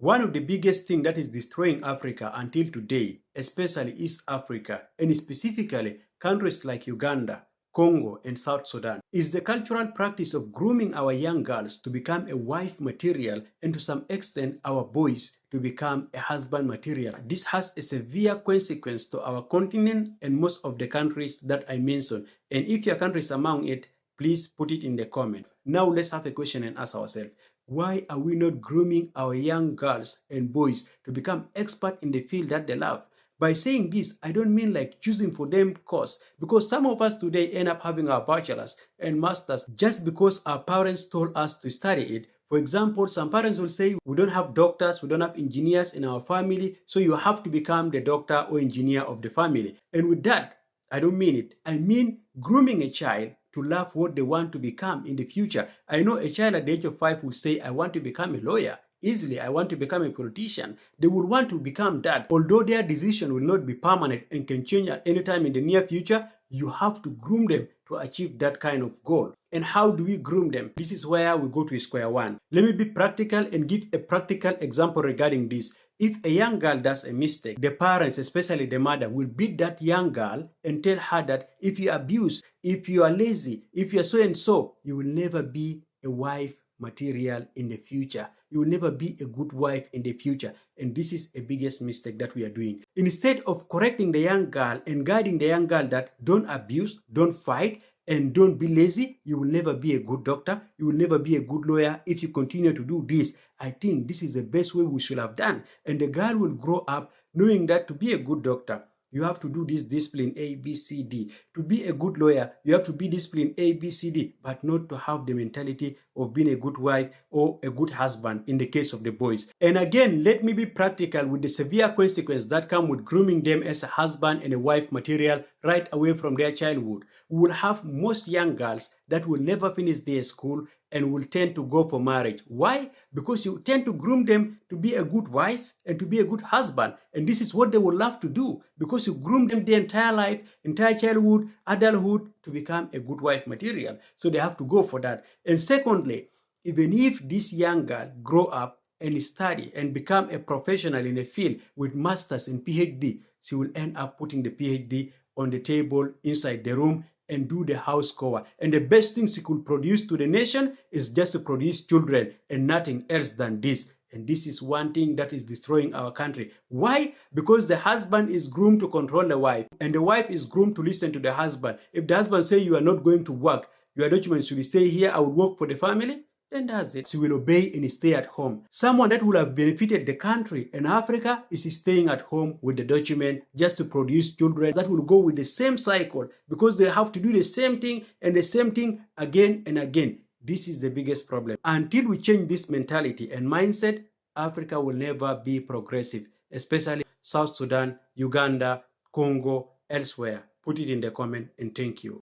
One of the biggest things that is destroying Africa until today, especially East Africa, and specifically countries like Uganda, Congo, and South Sudan, is the cultural practice of grooming our young girls to become a wife material and to some extent our boys to become a husband material. This has a severe consequence to our continent and most of the countries that I mentioned. And if your country is among it, please put it in the comment. Now let's have a question and ask ourselves. Why are we not grooming our young girls and boys to become expert in the field that they love? By saying this, I don't mean like choosing for them course, because some of us today end up having our bachelors and masters just because our parents told us to study it. For example, some parents will say, we don't have doctors, we don't have engineers in our family, so you have to become the doctor or engineer of the family. And with that, I don't mean it. I mean grooming a child to love what they want to become in the future. I know a child at the age of 5 will say, I want to become a lawyer. Easily, I want to become a politician. They will want to become that. Although their decision will not be permanent and can change at any time in the near future, you have to groom them to achieve that kind of goal. And how do we groom them? This is where we go to square one. Let me be practical and give a practical example regarding this. If a young girl does a mistake, the parents, especially the mother, will beat that young girl and tell her that if you abuse, if you are lazy, if you are so and so, you will never be a wife material in the future. You will never be a good wife in the future. And this is a biggest mistake that we are doing. Instead of correcting the young girl and guiding the young girl that don't abuse, don't fight, and don't be lazy, you will never be a good doctor. You will never be a good lawyer if you continue to do this. I think this is the best way we should have done. And the girl will grow up knowing that to be a good doctor, you have to do this discipline A, B, C, D. To be a good lawyer, you have to be disciplined A, B, C, D, but not to have the mentality of being a good wife or a good husband in the case of the boys. And again, let me be practical with the severe consequences that come with grooming them as a husband and a wife material right away from their childhood. We will have most young girls that will never finish their school and will tend to go for marriage. Why? Because you tend to groom them to be a good wife and to be a good husband. And this is what they will love to do, because you groom them their entire life, entire childhood, adulthood to become a good wife material. So they have to go for that. And secondly, even if this young girl grow up and study and become a professional in a field with masters and PhD, she will end up putting the PhD on the table inside the room and do the house chore. And the best thing she could produce to the nation is just to produce children and nothing else than this. And this is one thing that is destroying our country. Why? Because the husband is groomed to control the wife, and the wife is groomed to listen to the husband. If the husband says you are not going to work, your documents should stay here, I will work for the family, then that's it. She will obey and stay at home. Someone that will have benefited the country and Africa is staying at home with the document just to produce children that will go with the same cycle, because they have to do the same thing and the same thing again and again. This is the biggest problem. Until we change this mentality and mindset, Africa will never be progressive, especially South Sudan, Uganda, Congo, elsewhere. Put it in the comment and thank you.